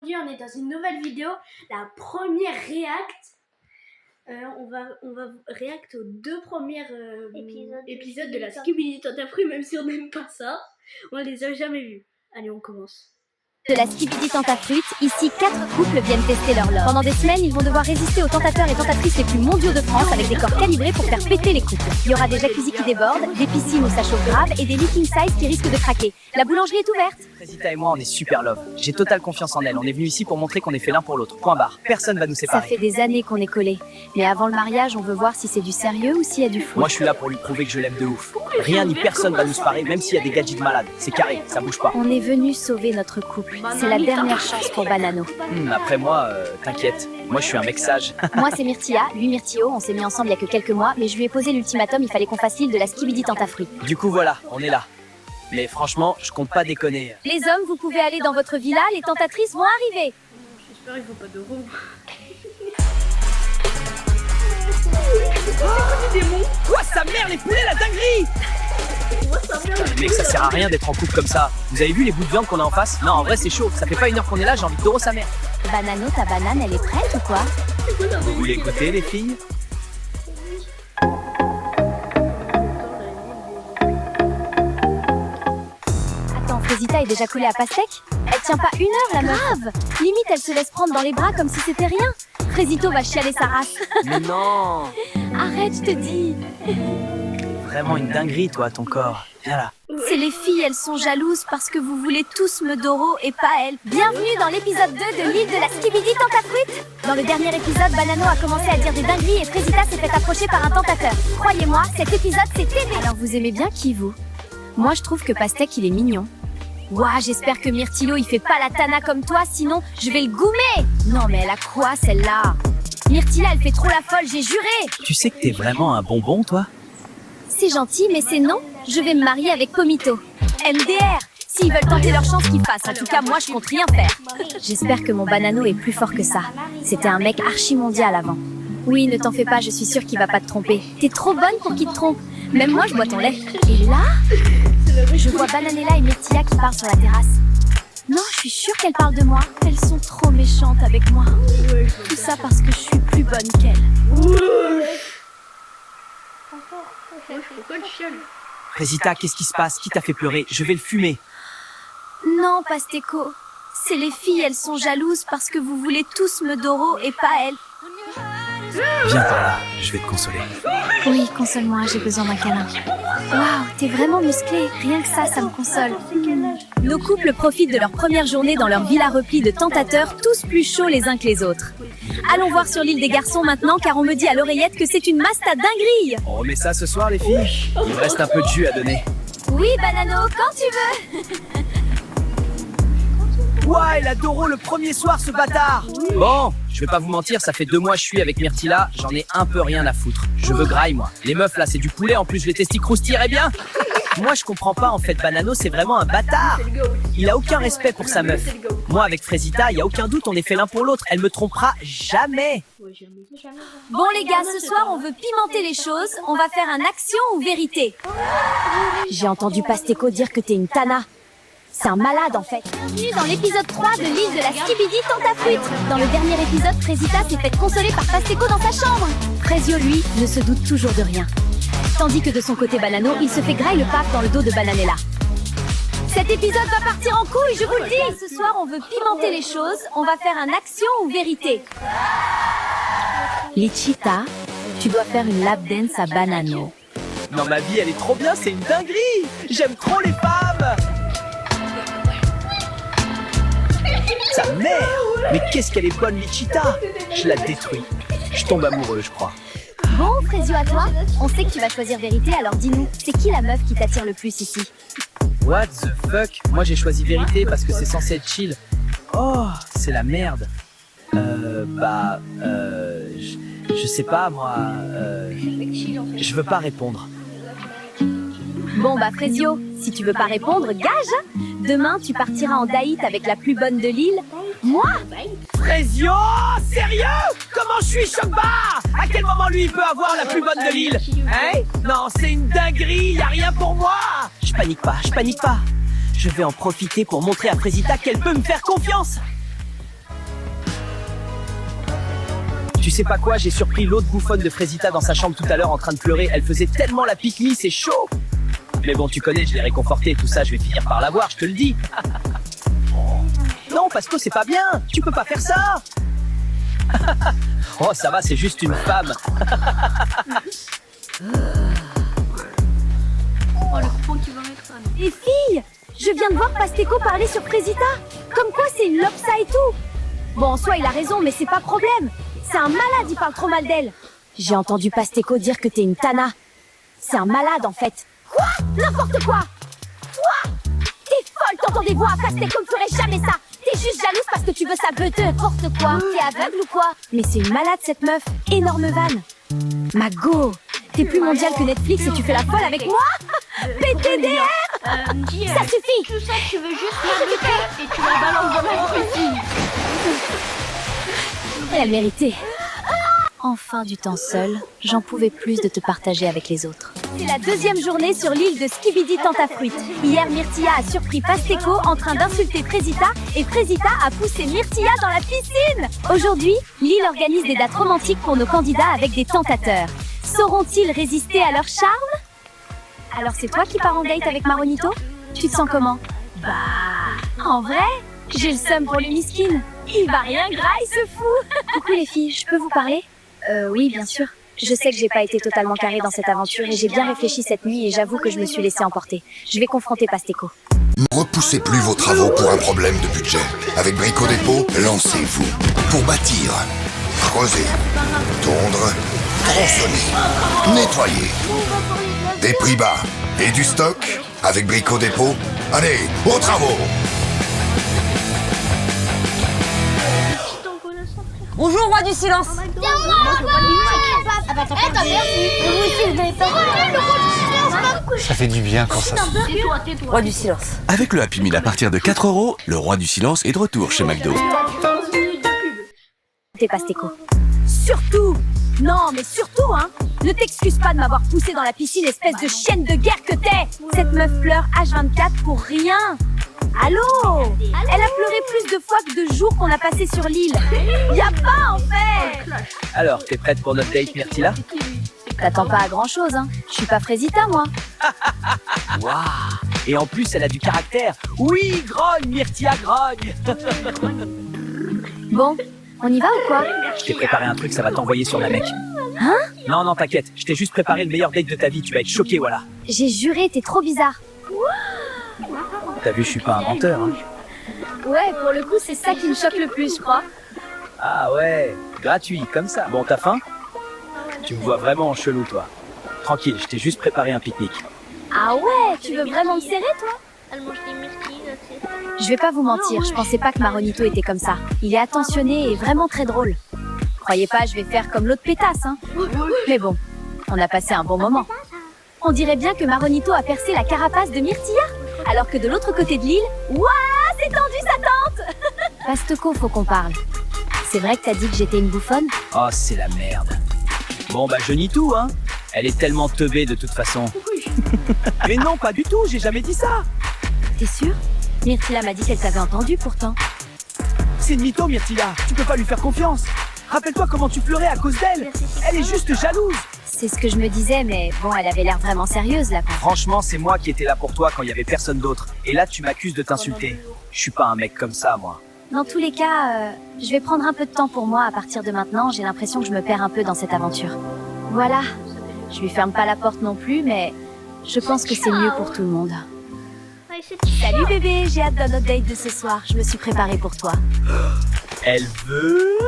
Aujourd'hui, on est dans une nouvelle vidéo, la première react. On va react aux deux premiers épisodes de la Skibidi Toilet, même si on n'aime pas ça. On les a jamais vus. Allez, on commence. De la Skibidi Tentafruit, ici 4 couples viennent tester leur lore. Pendant des semaines, ils vont devoir résister aux tentateurs et tentatrices les plus mondiaux de France avec des corps calibrés pour faire péter les couples. Il y aura des jacuzzis qui débordent, des piscines où ça chauffe grave et des lits king size qui risquent de craquer. La boulangerie est ouverte. Rosita et moi, on est super love. J'ai totale confiance en elle. On est venu ici pour montrer qu'on est fait l'un pour l'autre. Point barre. Personne va nous Ça séparer. fait des années qu'on est collés. Mais avant le mariage, on veut voir si c'est du sérieux ou s'il y a du fou. Moi, je suis là pour lui prouver que je l'aime de ouf. Rien ni personne va nous séparer, même s'il y a des gadgets malades. C'est carré, ça bouge pas. On est venu sauver notre couple. C'est la dernière chance pour Banano. Après moi, t'inquiète. Moi, je suis un mec sage. Moi, c'est Myrtilla, lui Myrtillo. On s'est mis ensemble il y a que quelques mois, mais je lui ai posé l'ultimatum, il fallait qu'on fasse l'île de la Skibidi Tentafruit. Du coup, voilà, on est là. Mais franchement, je compte pas déconner. Les hommes, vous pouvez aller dans votre villa, les tentatrices vont arriver. J'espère qu'il faut pas de roues. Quoi, sa mère, les poulets, la dinguerie! Mec, ça sert à rien d'être en couple comme ça. Vous avez vu les bouts de viande qu'on a en face? Non, en vrai, c'est chaud. Ça fait pas 1 heure qu'on est là, j'ai envie de taureau sa mère. Banano, ta banane, elle est prête ou quoi? Vous voulez goûter, les filles? Attends, Frésita est déjà collée à pastèque? Elle tient pas 1 heure, la meuf. Grave. Limite, elle se laisse prendre dans les bras comme si c'était rien. Frésito va chialer sa race. Mais non! Arrête, je te dis. Vraiment une dinguerie, toi, ton corps. Viens là. C'est les filles, elles sont jalouses parce que vous voulez tous me doro et pas elles. Bienvenue dans l'épisode 2 de l'île de la Skibidi Tentafruit. Dans le dernier épisode, Banano a commencé à dire des dingueries et Frésita s'est fait approcher par un tentateur. Croyez-moi, cet épisode c'est TV. Alors vous aimez bien qui, vous? Moi je trouve que Pastèque il est mignon. Ouah, j'espère que Myrtillo il fait pas la tana comme toi, sinon je vais le goumer. Non mais elle a quoi celle-là? Myrtilla elle fait trop la folle, j'ai juré. Tu sais que t'es vraiment un bonbon, toi? C'est gentil, mais c'est non. Je vais me marier avec Pomito. MDR. S'ils veulent tenter leur chance, qu'ils fassent. En tout cas, moi, je compte rien faire. J'espère que mon Banano est plus fort que ça. C'était un mec archi-mondial avant. Oui, ne t'en fais pas, je suis sûre qu'il va pas te tromper. T'es trop bonne pour qu'il te trompe. Même moi, je bois ton lait. Et là, je vois Bananella et Myrtilla qui parlent sur la terrasse. Non, je suis sûre qu'elles parlent de moi. Elles sont trop méchantes avec moi. Tout ça parce que je suis plus bonne qu'elles. Pourquoi le chiale? Rosita, qu'est-ce qui se passe? Qui t'a fait pleurer? Je vais le fumer. Non, Pasteco. C'est les filles, elles sont jalouses parce que vous voulez tous me doro et pas elles. Viens par là, je vais te consoler. Oui, console-moi, j'ai besoin d'un câlin. Waouh, t'es vraiment musclé. Rien que ça me console. Nos couples profitent de leur première journée dans leur villa replie de tentateurs, tous plus chauds les uns que les autres. Allons voir sur l'île des garçons maintenant, car on me dit à l'oreillette que c'est une masse à dinguerie. On remet ça ce soir, les filles? Il me reste un peu de jus à donner. Oui, Banano, quand tu veux. Ouais, il a Doro le premier soir, ce bâtard! Bon, je vais pas vous mentir, ça fait 2 mois que je suis avec Myrtilla, j'en ai un peu rien à foutre. Je veux graille, moi. Les meufs, là, c'est du poulet, en plus, les testis croustilleraient bien. Moi, je comprends pas, en fait, Banano, c'est vraiment un bâtard. Il a aucun respect pour sa meuf. Moi, avec Frésita, y a aucun doute, on est fait l'un pour l'autre. Elle me trompera jamais. Bon les gars, ce soir on veut pimenter les choses, on va faire un action ou vérité. J'ai entendu Pasteco dire que t'es une tana. C'est un malade en fait. Bienvenue dans l'épisode 3 de l'île de la Skibidi Tentafruit. Dans le dernier épisode, Frésita s'est fait consoler par Pasteco dans sa chambre. Frésio, lui, ne se doute toujours de rien. Tandis que de son côté Banano, il se fait graille le paf dans le dos de Bananella. Cet épisode va partir en couille, je vous le dis. Ce soir, on veut pimenter les choses, on va faire un action ou vérité. Lichita, tu dois faire une lap dance à Banano. Non, ma vie, elle est trop bien, c'est une dinguerie. J'aime trop les femmes. Sa mère! Mais qu'est-ce qu'elle est bonne, Lichita! Je la détruis. Je tombe amoureux, je crois. Bon, Frésio, à toi. On sait que tu vas choisir vérité, alors dis-nous, c'est qui la meuf qui t'attire le plus ici? What the fuck? Moi, j'ai choisi vérité parce que c'est censé être chill. Oh, c'est la merde. Je sais pas, moi. Je veux pas répondre. Bon bah Frésio, si tu veux pas répondre, gage. Demain, tu partiras en date avec la plus bonne de l'île. Moi? Frésio, sérieux? Comment je suis choc-barre? À quel moment lui il peut avoir la plus bonne de l'île? Hein? Non, c'est une dinguerie, y a rien pour moi. Je panique pas, je panique pas. Je vais en profiter pour montrer à Frésita qu'elle peut me faire confiance. Tu sais pas quoi, j'ai surpris l'autre bouffonne de Frésita dans sa chambre tout à l'heure en train de pleurer. Elle faisait tellement la pique-me, c'est chaud. Mais bon, tu connais, je l'ai réconfortée, tout ça, je vais finir par l'avoir, je te le dis. Non, Pasco, c'est pas bien. Tu peux pas faire ça. Oh, ça va, c'est juste une femme. Oh, le coupon qui va mettre ça. Les filles, je viens de voir Pasteco parler sur Frésita. Comme quoi c'est une lopsa et tout. Bon, en soi, il a raison, mais c'est pas problème. C'est un malade, il parle trop mal d'elle. J'ai entendu Pasteco dire que t'es une tana. C'est un malade, en fait. Quoi? N'importe quoi. Toi, t'es folle, t'entends des voix. Pasteco ne ferait jamais ça. T'es juste jalouse parce que tu veux sa beuteuse. N'importe quoi. T'es aveugle ou quoi? Mais c'est une malade, cette meuf. Énorme vanne. Mago, t'es plus mondial que Netflix et tu fais la folle avec moi? PTDR. Ça suffit. Tout ça, tu veux juste m'inviter et tu la balances dans la cuisine. Elle méritait. Enfin du temps seul, j'en pouvais plus de te partager avec les autres. C'est la deuxième journée sur l'île de Skibidi Tentafruit. Hier, Myrtilla a surpris Pasteco en train d'insulter Frésita et Frésita a poussé Myrtilla dans la piscine. Aujourd'hui, l'île organise des dates romantiques pour nos candidats avec des tentateurs. Sauront-ils résister à leur charme? Alors c'est toi qui pars en date avec Maronito? Tu te sens comment? Bah, en vrai, j'ai le seum pour les miskines. Il va rien gras, il se fout. Coucou les filles, je peux vous parler? Oui, bien sûr. Je sais que j'ai pas été totalement carrée dans cette aventure et j'ai bien réfléchi cette nuit et j'avoue que je me suis laissée emporter. Je vais confronter Pasteco. Ne repoussez plus vos travaux pour un problème de budget. Avec Brico Dépôt, lancez-vous. Pour bâtir, creuser, tondre, tronçonner, nettoyer. Des prix bas et du stock avec Brico Dépôt. Allez, aux travaux! Bonjour, roi du silence. Ça fait du bien quand ça se... Tais-toi. Roi du silence. Avec le Happy Meal à partir de 4 €, le roi du silence est de retour chez McDo. T'es Pasteco. Surtout! Non, mais surtout, hein! Ne t'excuse pas de m'avoir poussé dans la piscine, espèce de chienne de guerre que t'es! Cette meuf pleure H24 pour rien! Allô? Elle a pleuré plus de fois que de jours qu'on a passé sur l'île. Y a pas, en fait! Alors, t'es prête pour notre date, Myrtilla? T'attends pas à grand-chose, hein? Je suis pas Frésita, moi. Waouh! Et en plus, elle a du caractère. Oui, grogne, Myrtilla, grogne. Bon, on y va ou quoi? Je t'ai préparé un truc, ça va t'envoyer sur la mec. Hein? Non, t'inquiète. Je t'ai juste préparé le meilleur date de ta vie. Tu vas être choqué, voilà. J'ai juré, t'es trop bizarre. T'as vu, je suis pas un menteur, hein. Ouais, pour le coup, c'est ça qui me choque le plus, je crois. Ah ouais, gratuit, comme ça. Bon, t'as faim? Tu me vois vraiment en chelou, toi. Tranquille, je t'ai juste préparé un pique-nique. Ah ouais, tu veux vraiment me serrer, toi? Elle mange des myrtilles, là, c'est... Je vais pas vous mentir, je pensais pas que Maronito était comme ça. Il est attentionné et vraiment très drôle. Croyez pas, je vais faire comme l'autre pétasse, hein. Mais bon, on a passé un bon moment. On dirait bien que Maronito a percé la carapace de Myrtilla, alors que de l'autre côté de l'île, ouah, c'est tendu sa tente. Pasteco, faut qu'on parle. C'est vrai que t'as dit que j'étais une bouffonne? Oh, c'est la merde. Bon, bah, je nie tout, hein. Elle est tellement teubée, de toute façon. Mais non, pas du tout, j'ai jamais dit ça. T'es sûr? Myrtilla m'a dit qu'elle t'avait entendu, pourtant. C'est une mytho, Myrtilla. Tu peux pas lui faire confiance. Rappelle-toi comment tu pleurais à cause d'elle. Elle est juste jalouse. C'est ce que je me disais, mais bon, elle avait l'air vraiment sérieuse, là. Franchement, c'est moi qui étais là pour toi quand il y avait personne d'autre. Et là, tu m'accuses de t'insulter. Je suis pas un mec comme ça, moi. Dans tous les cas, je vais prendre un peu de temps pour moi à partir de maintenant. J'ai l'impression que je me perds un peu dans cette aventure. Voilà. Je lui ferme pas la porte non plus, mais je pense que c'est mieux pour tout le monde. Salut bébé, j'ai hâte de notre date de ce soir. Je me suis préparée pour toi. Elle veut...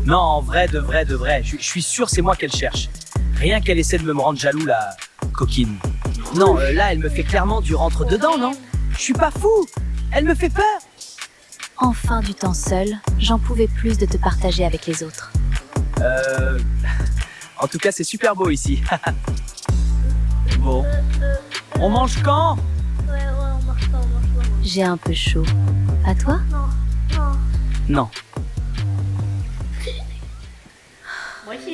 Non, en vrai, de vrai. Je suis sûr c'est moi qu'elle cherche. Rien qu'elle essaie de me rendre jaloux, la coquine. Non, là, elle me fait clairement du rentre-dedans, non? Je suis pas fou. Elle me fait peur. Enfin du temps seul, j'en pouvais plus de te partager avec les autres. En tout cas, c'est super beau ici. Bon. On mange quand? Ouais, on marche pas. J'ai un peu chaud. À toi? Non.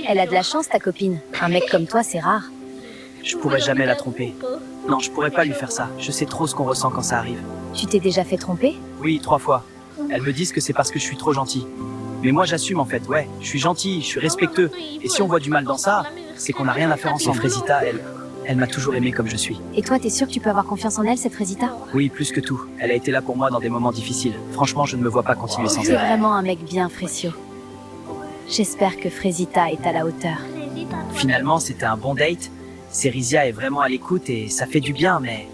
Elle a de la chance, ta copine. Un mec comme toi, c'est rare. Je pourrais jamais la tromper. Non, je pourrais pas lui faire ça. Je sais trop ce qu'on ressent quand ça arrive. Tu t'es déjà fait tromper? Oui, 3 fois. Elles me disent que c'est parce que je suis trop gentil. Mais moi j'assume en fait, ouais, je suis gentil, je suis respectueux. Et si on voit du mal dans ça, c'est qu'on n'a rien à faire ensemble. Frésita, elle m'a toujours aimé comme je suis. Et toi, t'es sûr que tu peux avoir confiance en elle, cette Frésita? Oui, plus que tout. Elle a été là pour moi dans des moments difficiles. Franchement, je ne me vois pas continuer sans C'est elle. vraiment un mec bien, Frécio. J'espère que Frésita est à la hauteur. Finalement, c'était un bon date. Cérizia est vraiment à l'écoute et ça fait du bien, mais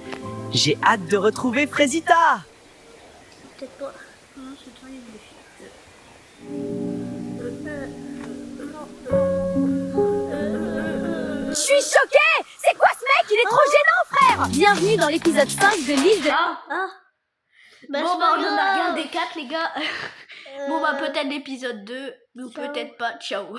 j'ai hâte de retrouver Frésita. Peut-être pas. Non, c'est toi, il Je suis choquée! C'est quoi ce mec? Il est trop gênant, frère! Bienvenue dans l'épisode 5 de l'île de... Bon, bah, on en a regardé 4, les gars. Bon, bah, peut-être l'épisode 2, ou peut-être pas. Ciao.